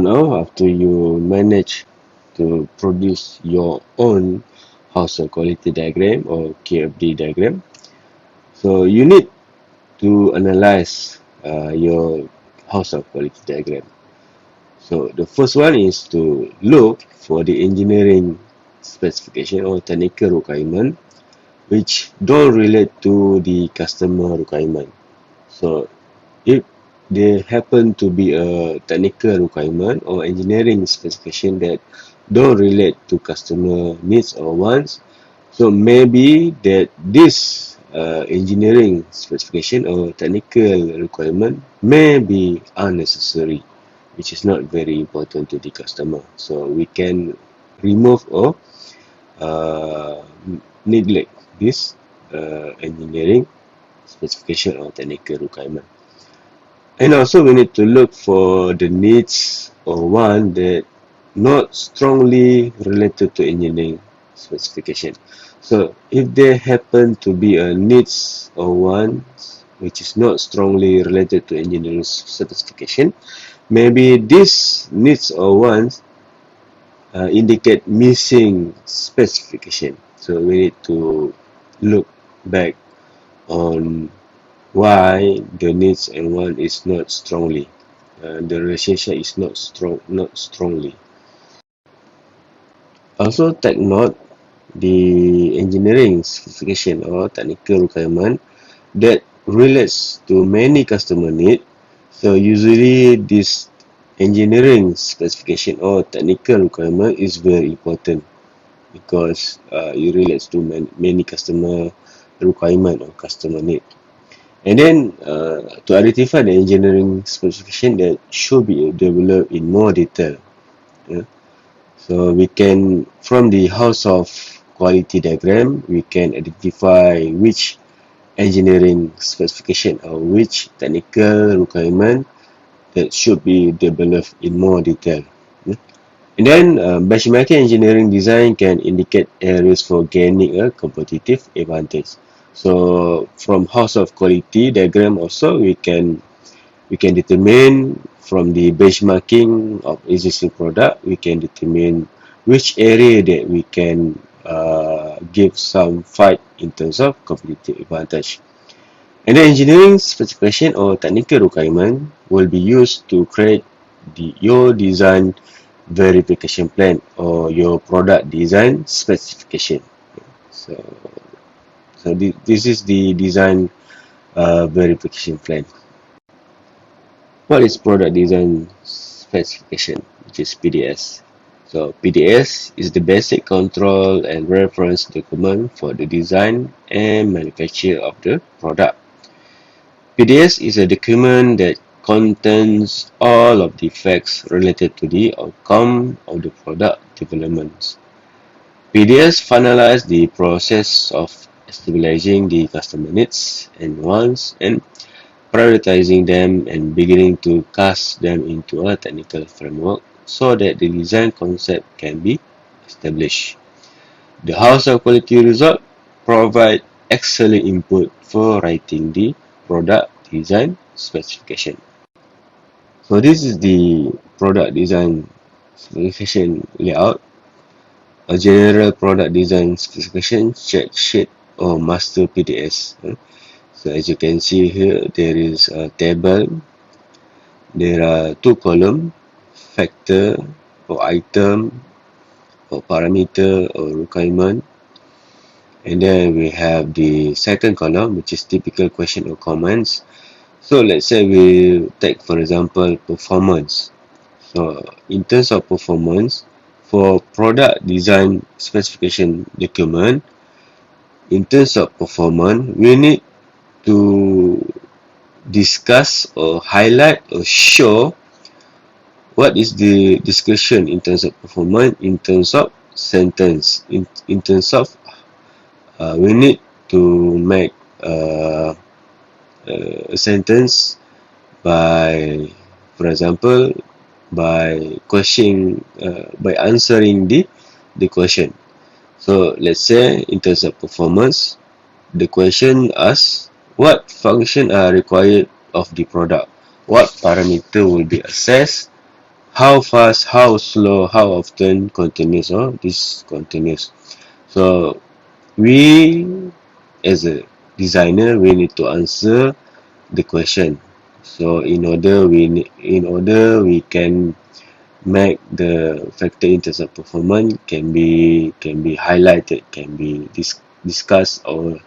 now, after you manage to produce your own household quality diagram or KFD diagram, so you need to analyze your household quality diagram. So the first one is to look for the engineering specification or technical requirement which don't relate to the customer requirement. So if there happen to be a technical requirement or engineering specification that don't relate to customer needs or wants, so maybe that this engineering specification or technical requirement may be unnecessary, which is not very important to the customer. So we can remove or uh, neglect this engineering specification or technical requirement. And also we need to look for the needs or want that not strongly related to engineering specification. So if there happen to be a needs or wants which is not strongly related to engineering specification, maybe this needs or wants indicate missing specification. So we need to look back on why the needs and want is not strongly. The relationship is not strongly. Also take note the engineering specification or technical requirement that relates to many customer need. So usually this engineering specification or technical requirement is very important because it relates to many customer requirement or customer need. And then to identify the engineering specification that should be developed in more detail. Yeah. So we can, from the house of quality diagram, we can identify which engineering specification or which technical requirement that should be developed in more detail. Yeah. And then benchmarking engineering design can indicate areas for gaining a competitive advantage. So from house of quality diagram also we can determine from the benchmarking of existing product, we can determine which area that we can give some fight in terms of competitive advantage. And the engineering specification or technical requirement will be used to create your design verification plan or your product design specification. So, this is the design verification plan. What is product design specification, which is PDS? So PDS is the basic control and reference document for the design and manufacture of the product. PDS is a document that contains all of the facts related to the outcome of the product development. PDS finalizes the process of stabilizing the customer needs and wants and prioritizing them and beginning to cast them into a technical framework so that the design concept can be established. The House of Quality Result provide excellent input for writing the product design specification. So this is the product design specification layout. A general product design specification check sheet or master PDS. So as you can see here, there is a table. There are two columns, factor or item or parameter or requirement. And then we have the second column, which is typical question or comments. So let's say we take, for example, performance. So in terms of performance, for product design specification document, in terms of performance, we need to discuss or highlight or show what is the discussion in terms of performance, in terms of sentence, in terms of we need to make a sentence by, for example, by question, by answering the question. So let's say in terms of performance, the question asks what function are required of the product, what parameter will be assessed, how fast, how slow, how often, continuous or discontinuous. So we as a designer, we need to answer the question. So in order we can make the factor in terms of performance can be highlighted, can be discussed or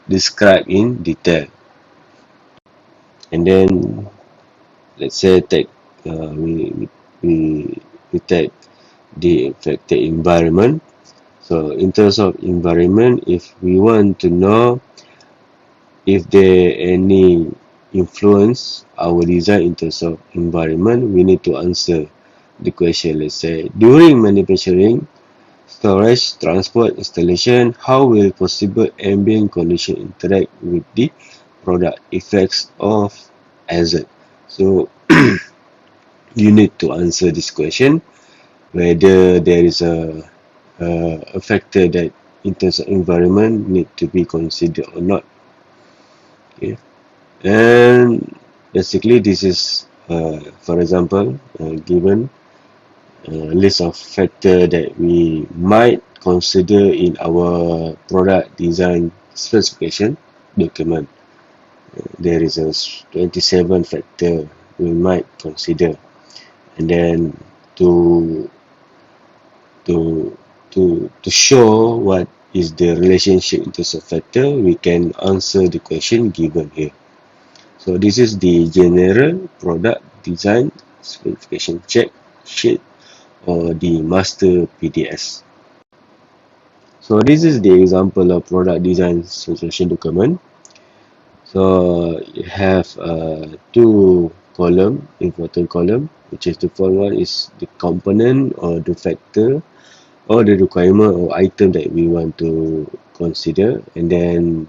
described in detail. And then let's say take we we take the affected environment. So in terms of environment, if we want to know if there any influence our design in terms of environment, we need to answer the question. Let's say during manufacturing, storage, transport, installation, how will possible ambient condition interact with the product effects of hazard? So you need to answer this question whether there is a factor that in terms of environment need to be considered or not. Okay. And basically this is for example given a list of factor that we might consider in our product design specification document. There is a 27 factor we might consider, and then to to to show what is the relationship in terms of factor, we can answer the question given here. So this is the general product design specification check sheet or the master PDS. So this is the example of product design specification document. So you have two column, important column, which is the first one is the component or the factor or the requirement or item that we want to consider, and then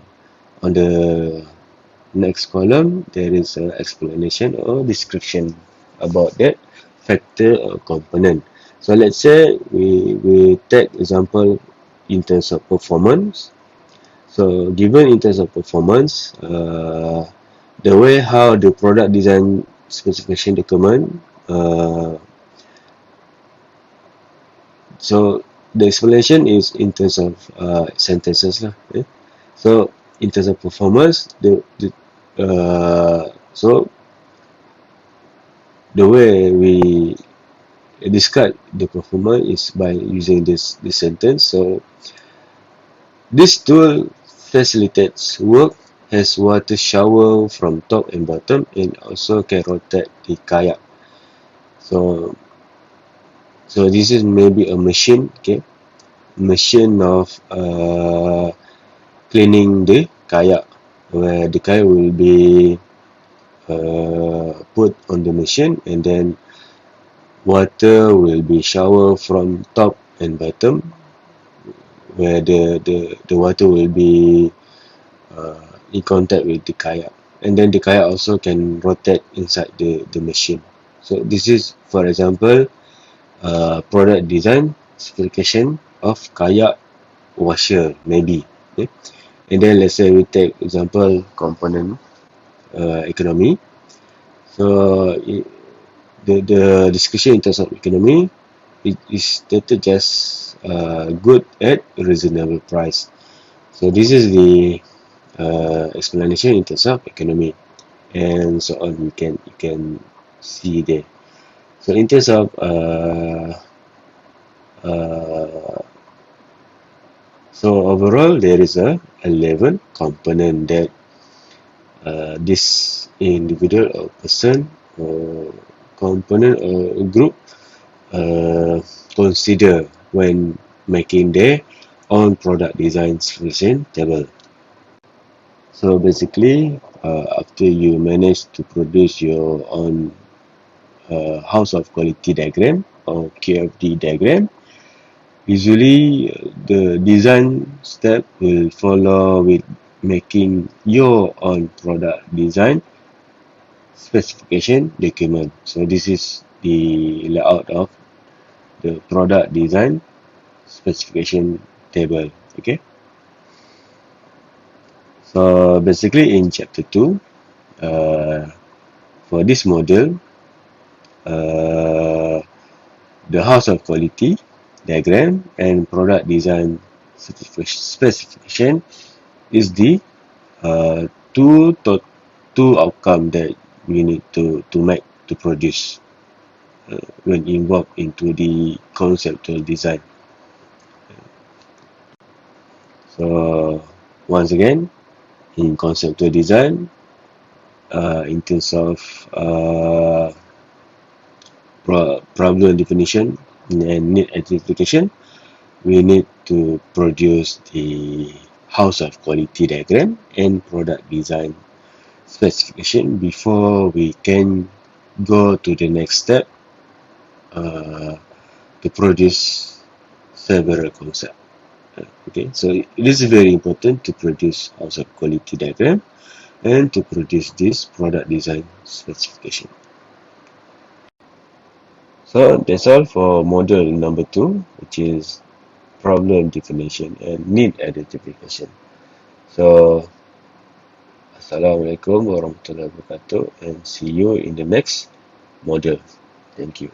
on the next column there is an explanation or description about that factor or component. So let's say we take example in terms of performance. So given in terms of performance, the way how the product design specification document, uh, so the explanation is in terms of sentences lah. So in terms of performance, so the way we describe the performance is by using this sentence. So this tool facilitates work, has water shower from top and bottom, and also can rotate the kayak. So this is maybe a machine, okay, machine of cleaning the kayak, where the kayak will be put on the machine, and then water will be shower from top and bottom, where the water will be in contact with the kayak, and then the kayak also can rotate inside the machine. So this is, for example, product design specification of kayak washer maybe. Okay? And then let's say we take example component economy. So the description in terms of economy, it is stated just good at reasonable price. So this is the explanation in terms of economy, and so on. You can see there. So in terms of uh, so overall there is a 11 component that this individual or person or component or group consider when making their own product design specification table. So basically, after you manage to produce your own house of quality diagram or QFD diagram, usually the design step will follow with making your own product design specification document. So this is the layout of the product design specification table. Okay. So basically in chapter 2, for this module, The house of quality diagram and product design specification is the uh, two to, two outcome that we need to make to produce when involved into the conceptual design. So once again, in conceptual design, in terms of problem definition and need identification, we need to produce the house of quality diagram and product design specification before we can go to the next step uh, to produce several concepts. Okay, so it is very important to produce house of quality diagram and to produce this product design specification. So that's all for module number 2, which is problem definition and need identification. So Assalamualaikum warahmatullahi wabarakatuh and see you in the next module. Thank you.